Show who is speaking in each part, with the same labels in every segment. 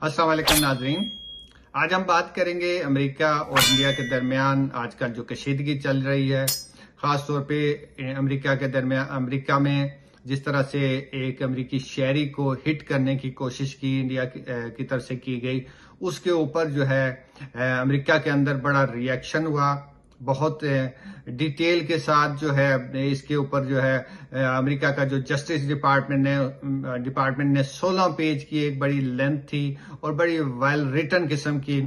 Speaker 1: अस्सलाम वालेकुम नाजरीन। आज हम बात करेंगे अमेरिका और इंडिया के दरमियान आजकल जो कशीदगी चल रही है, ख़ास तौर पे अमेरिका में जिस तरह से एक अमेरिकी शहरी को हिट करने की कोशिश की इंडिया की तरफ से की गई, उसके ऊपर जो है अमेरिका के अंदर बड़ा रिएक्शन हुआ। बहुत डिटेल के साथ जो है इसके ऊपर जो है अमेरिका का जो जस्टिस डिपार्टमेंट ने 16 पेज की एक बड़ी लेंथ थी और बड़ी वेल रिटन किस्म की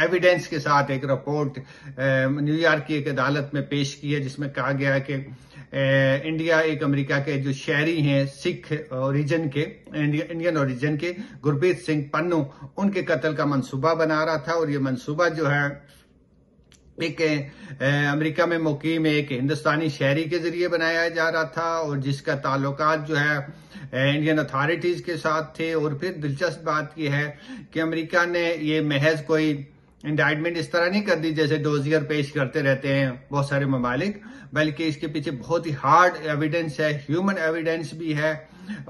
Speaker 1: एविडेंस के साथ एक रिपोर्ट न्यूयॉर्क की एक अदालत में पेश की है, जिसमें कहा गया है कि इंडिया एक अमेरिका के जो शहरी हैं सिख ओरिजिन के इंडियन ओरिजिन के गुरप्रीत सिंह पन्नू, उनके कत्ल का मंसूबा बना रहा था। और ये मंसूबा जो है एक अमेरिका में मुकीम एक हिंदुस्तानी शहरी के जरिए बनाया जा रहा था और जिसका ताल्लुकात जो है इंडियन अथॉरिटीज के साथ थे। और फिर दिलचस्प बात यह है कि अमेरिका ने ये महज कोई इंडाइटमेंट इस तरह नहीं कर दी जैसे डोजियर पेश करते रहते हैं बहुत सारे ममालिक, बल्कि इसके पीछे बहुत ही हार्ड एविडेंस है, ह्यूमन एविडेंस भी है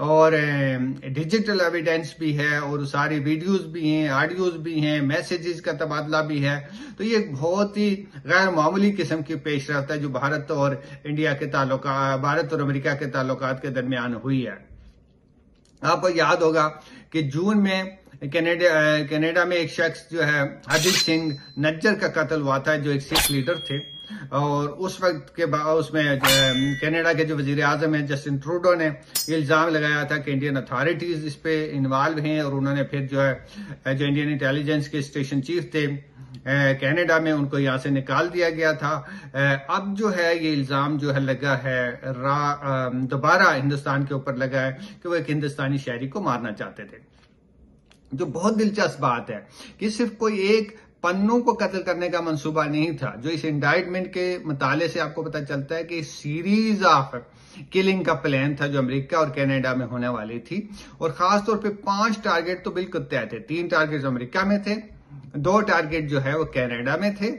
Speaker 1: और डिजिटल एविडेंस भी है और सारी वीडियोस भी हैं, ऑडियोज भी हैं, मैसेजेस का तबादला भी है। तो ये एक बहुत ही गैर मामूली किस्म की पेशरफ्त है जो भारत और अमेरिका के ताल्लुकात के दरमियान हुई है। आपको याद होगा कि जून में कनाडा में एक शख्स जो है हरदीप सिंह नज्जर का कत्ल हुआ था, जो एक सिख लीडर थे। और उस वक्त के बाद उसमें कनाडा के जो वजीर आजम है जस्टिन ट्रूडो ने इल्जाम लगाया था कि इंडियन अथॉरिटीज इस पे इन्वॉल्व हैं और उन्होंने फिर जो है जो इंडियन इंटेलिजेंस के स्टेशन चीफ थे कनाडा में, उनको यहाँ से निकाल दिया गया था। अब जो है ये इल्जाम जो है लगा है दोबारा हिंदुस्तान के ऊपर लगा है कि वो एक हिंदुस्तानी शहरी को मारना चाहते थे। जो बहुत दिलचस्प बात है कि सिर्फ कोई एक पन्नू को कत्ल करने का मंसूबा नहीं था। जो इस इंडाइटमेंट के मुताले से आपको पता चलता है कि सीरीज ऑफ किलिंग का प्लान था जो अमेरिका और कनाडा में होने वाली थी। और खास तौर पे 5 टारगेट तो बिल्कुल तय थे। 3 टारगेट अमेरिका में थे, 2 टारगेट जो है वो कनाडा में थे।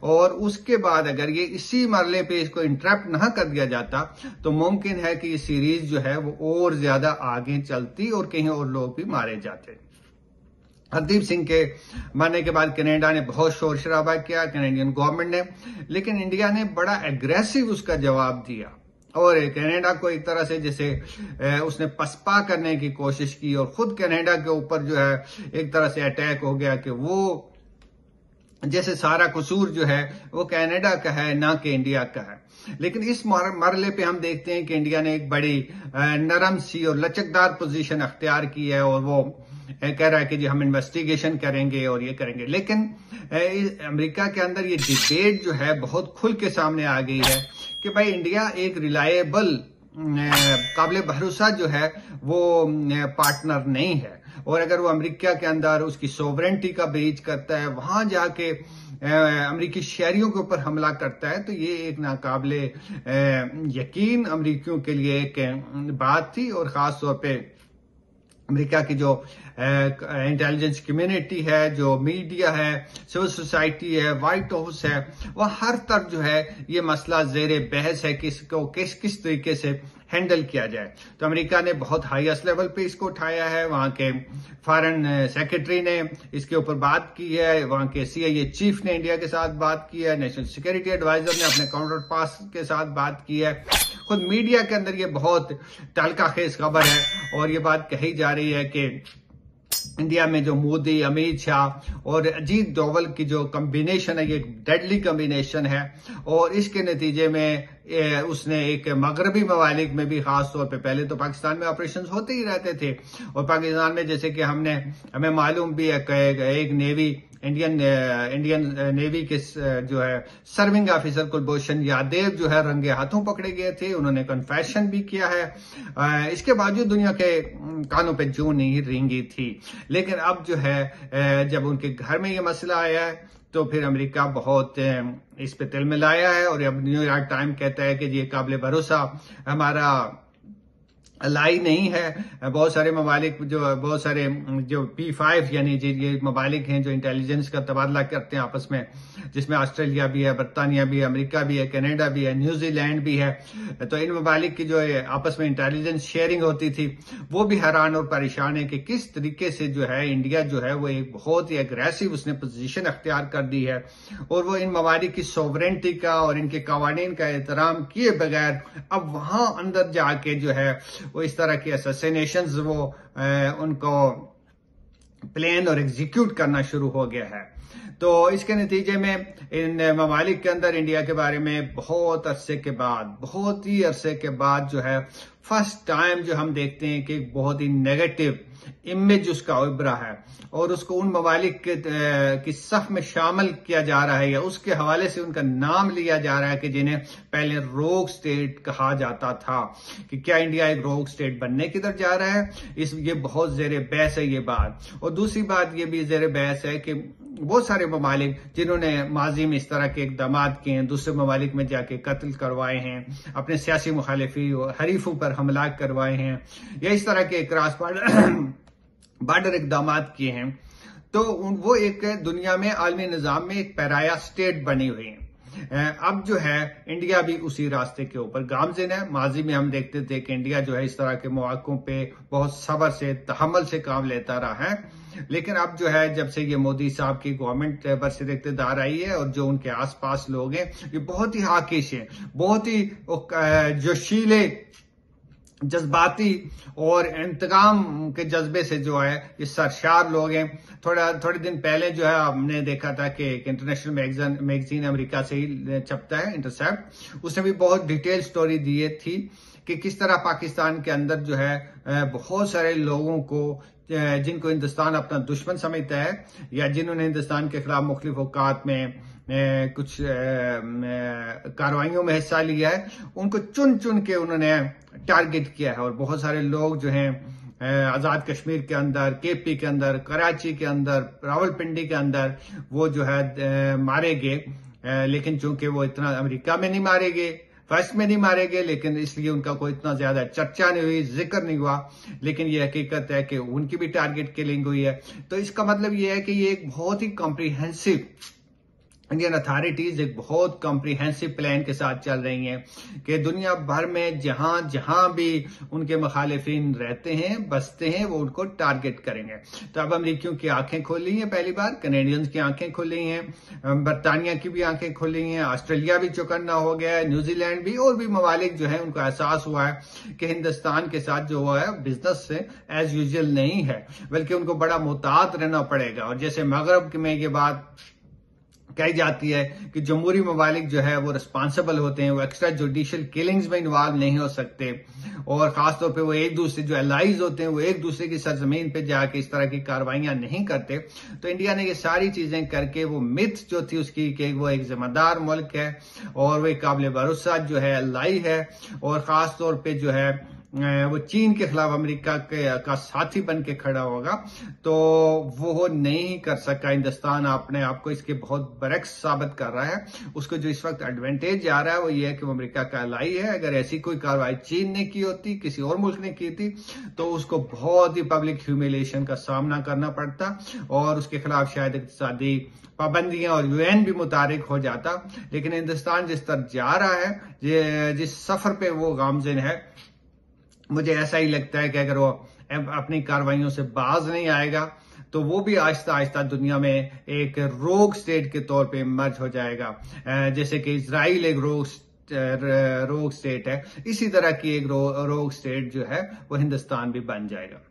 Speaker 1: और उसके बाद अगर ये इसी मरले पे इसको इंटरप्ट ना कर दिया जाता तो मुमकिन है कि ये सीरीज जो है वो और ज्यादा आगे चलती और कहीं और लोग भी मारे जाते। हरदीप सिंह के मरने के बाद कनाडा ने बहुत शोर शराबा किया, कनाडियन गवर्नमेंट ने, लेकिन इंडिया ने बड़ा एग्रेसिव उसका जवाब दिया और कनाडा को एक तरह से जैसे उसने पसपा करने की कोशिश की और खुद कनाडा के ऊपर जो है एक तरह से अटैक हो गया कि वो जैसे सारा कसूर जो है वो कनाडा का है ना कि इंडिया का है। लेकिन इस मरले पे हम देखते हैं कि इंडिया ने एक बड़ी नरम सी और लचकदार पोजीशन अख्तियार की है और वो कह रहा है कि जी हम इन्वेस्टिगेशन करेंगे और ये करेंगे। लेकिन अमेरिका के अंदर ये डिबेट जो है बहुत खुल के सामने आ गई है कि भाई इंडिया एक रिलायबल काबिल भरोसा जो है वो पार्टनर नहीं है। और अगर वो अमेरिका के अंदर उसकी सोवरेंटी का ब्रीच करता है, वहां जाके अमेरिकी शहरियों के ऊपर हमला करता है, तो ये एक नाकाबिले यकीन अमेरिकियों के लिए एक बात थी। और खास तौर पे अमेरिका की जो इंटेलिजेंस कम्युनिटी है, जो मीडिया है, सिविल सोसाइटी है, व्हाइट हाउस है, वह हर तरफ जो है ये मसला जेर बहस है कि इसको किस तरीके से हैंडल किया जाए। तो अमेरिका ने बहुत हाईएस्ट लेवल पे इसको उठाया है, वहां के फॉरेन सेक्रेटरी ने इसके ऊपर बात की है, वहां के CIA चीफ ने इंडिया के साथ बात की है, नेशनल सिक्योरिटी एडवाइजर ने अपने काउंटर पास के साथ बात की है। खुद मीडिया के अंदर ये बहुत तहलकाखेज खबर है और ये बात कही जा रही है कि इंडिया में जो मोदी, अमित शाह और अजीत डोवल की जो कॉम्बिनेशन है ये डेडली कॉम्बिनेशन है। और इसके नतीजे में उसने एक मगरबी ममालिक में भी खास तौर पे, पहले तो पाकिस्तान में ऑपरेशन होते ही रहते थे और पाकिस्तान में जैसे कि हमें मालूम भी है एक नेवी इंडियन नेवी के जो है सर्विंग ऑफिसर कुलभूषण यादव जो है रंगे हाथों पकड़े गए थे, उन्होंने कन्फेशन भी किया है। इसके बावजूद दुनिया के कानों पे जूं नहीं रेंगी थी। लेकिन अब जो है जब उनके घर में ये मसला आया है तो फिर अमेरिका बहुत इस पे तिलमिलाया है और अब न्यूयॉर्क टाइम कहता है कि ये काबिल भरोसा हमारा लाई नहीं है। बहुत सारे ममालिक बहुत सारे जो P5 यानी ये ममालिक हैं जो इंटेलिजेंस का तबादला करते हैं आपस में, जिसमें ऑस्ट्रेलिया भी है, बरतानिया भी है, अमेरिका भी है, कनाडा भी है, न्यूजीलैंड भी है। तो इन ममालिक की जो आपस में इंटेलिजेंस शेयरिंग होती थी, वो भी हैरान और परेशान है कि किस तरीके से जो है इंडिया जो है वो एक बहुत ही एग्रेसिव उसने पोजीशन अख्तियार कर दी है, और वो इन ममालिक की सोवरेंटी का और इनके कवानीन का एहतराम किए बगैर अब वहां अंदर जाके जो है वो इस तरह की असैसिनेशंस वो उनको प्लान और एग्जीक्यूट करना शुरू हो गया है। तो इसके नतीजे में इन ममालिक के अंदर इंडिया के बारे में बहुत ही अरसे के बाद जो है फर्स्ट टाइम जो हम देखते हैं कि बहुत ही नेगेटिव इमेज उसका उभरा है, और उसको उन ममालिक की सफ में शामिल किया जा रहा है, या उसके हवाले से उनका नाम लिया जा रहा है कि जिन्हें पहले रोग स्टेट कहा जाता था, कि क्या इंडिया एक रोग स्टेट बनने की तरफ जा रहा है। ये बहुत जेर बहस है ये बात। और दूसरी बात ये भी जेर बहस है कि बहुत सारे ममालिक जिन्होंने माजी में इस तरह के इकदाम किए हैं, दूसरे ममालिक में जाके कत्ल करवाए हैं, अपने सियासी मुखालिफी और हरीफों पर हमला करवाए हैं, या इस तरह के क्रॉस बॉर्डर इकदाम किए हैं, तो वो एक दुनिया में आलमी निजाम में एक पैराया स्टेट बनी हुई है। अब जो है इंडिया भी उसी रास्ते के ऊपर गामजिन है। माजी में हम देखते थे कि इंडिया जो है इस तरह के मौकों पे बहुत सब्र से तहम्मुल से काम लेता रहा है, लेकिन अब जो है जब से ये मोदी साहब की गवर्नमेंट बरसर इक़्तिदार आई है और जो उनके आसपास लोग हैं ये बहुत ही हाकिश हैं, बहुत ही जोशीले, जज्बाती और इंतकाम के जज्बे से जो है ये सरशार लोग हैं। थोड़े दिन पहले जो है हमने देखा था कि एक इंटरनेशनल मैगजीन अमेरिका से ही छपता है, इंटरसेप्ट, उसने भी बहुत डिटेल स्टोरी दी थी कि किस तरह पाकिस्तान के अंदर जो है बहुत सारे लोगों को जिनको हिंदुस्तान अपना दुश्मन समझता है, या जिन्होंने हिंदुस्तान के खिलाफ मुख्तलिफ औकात में कुछ कार्रवाइयों में हिस्सा लिया है, उनको चुन चुन के उन्होंने टारगेट किया है। और बहुत सारे लोग जो हैं आजाद कश्मीर के अंदर, केपी के अंदर, कराची के अंदर, रावलपिंडी के अंदर वो जो है मारे गए, लेकिन चूंकि वो इतना अमेरिका में नहीं मारे गए, फर्स्ट में नहीं मारे गए, लेकिन इसलिए उनका कोई इतना ज्यादा चर्चा नहीं हुई, जिक्र नहीं हुआ, लेकिन ये हकीकत है कि उनकी भी टारगेट किलिंग हुई है। तो इसका मतलब ये है कि ये एक बहुत ही कॉम्प्रिहेंसिव, इंडियन अथॉरिटीज एक बहुत कॉम्प्रिहेंसिव प्लान के साथ चल रही हैं कि दुनिया भर में जहां जहां भी उनके मुखालिफिन रहते हैं, बसते हैं, वो उनको टारगेट करेंगे। तो अब अमेरिकियों की आंखें खोली हैं, पहली बार कैनेडियंस की आंखें खुली हैं, बरतानिया की भी आंखें खुली हैं, ऑस्ट्रेलिया भी चौकन्ना हो गया है, न्यूजीलैंड भी, और भी ममालिक जो है उनको एहसास हुआ है कि हिंदुस्तान के साथ जो हुआ है बिजनेस से एज यूजुअल नहीं है, बल्कि उनको बड़ा मुहतात रहना पड़ेगा। और जैसे मगरब में ये बात कही जाती है कि जमहूरी ममालिक जो है वो रिस्पॉन्सिबल होते हैं, वो एक्स्ट्रा जुडिशियल किलिंग्स में इन्वॉल्व नहीं हो सकते, और खासतौर पे वो एक दूसरे जो एलाइज होते हैं वो एक दूसरे की सरजमीन पे जाके इस तरह की कार्रवाइयां नहीं करते। तो इंडिया ने ये सारी चीजें करके वो मिथ जो थी उसकी कि वो एक जिम्मेदार मुल्क है और वो एक काबिल भरोसा जो है एलाई है, और खासतौर पे जो है वो चीन के खिलाफ अमेरिका का साथी बन के खड़ा होगा, तो वो नहीं कर सका। हिंदुस्तान अपने आप को इसके बहुत बरक्स साबित कर रहा है। उसको जो इस वक्त एडवांटेज आ रहा है वो ये है कि वो अमेरिका का एलाई है। अगर ऐसी कोई कार्रवाई चीन ने की होती, किसी और मुल्क ने की थी, तो उसको बहुत ही पब्लिक ह्यूमिलेशन का सामना करना पड़ता और उसके खिलाफ शायद इक़्तिसादी पाबंदियां और यूएन भी मुतारिक हो जाता। लेकिन हिंदुस्तान जिस तरह जा रहा है, जिस सफर पे वो गामजिन है, मुझे ऐसा ही लगता है कि अगर वो अपनी कार्रवाइयों से बाज नहीं आएगा तो वो भी आहिस्ता आहिस्ता दुनिया में एक रोग स्टेट के तौर पे इमर्ज हो जाएगा। जैसे कि इजराइल एक रोग स्टेट है, इसी तरह की एक रोग स्टेट जो है वो हिंदुस्तान भी बन जाएगा।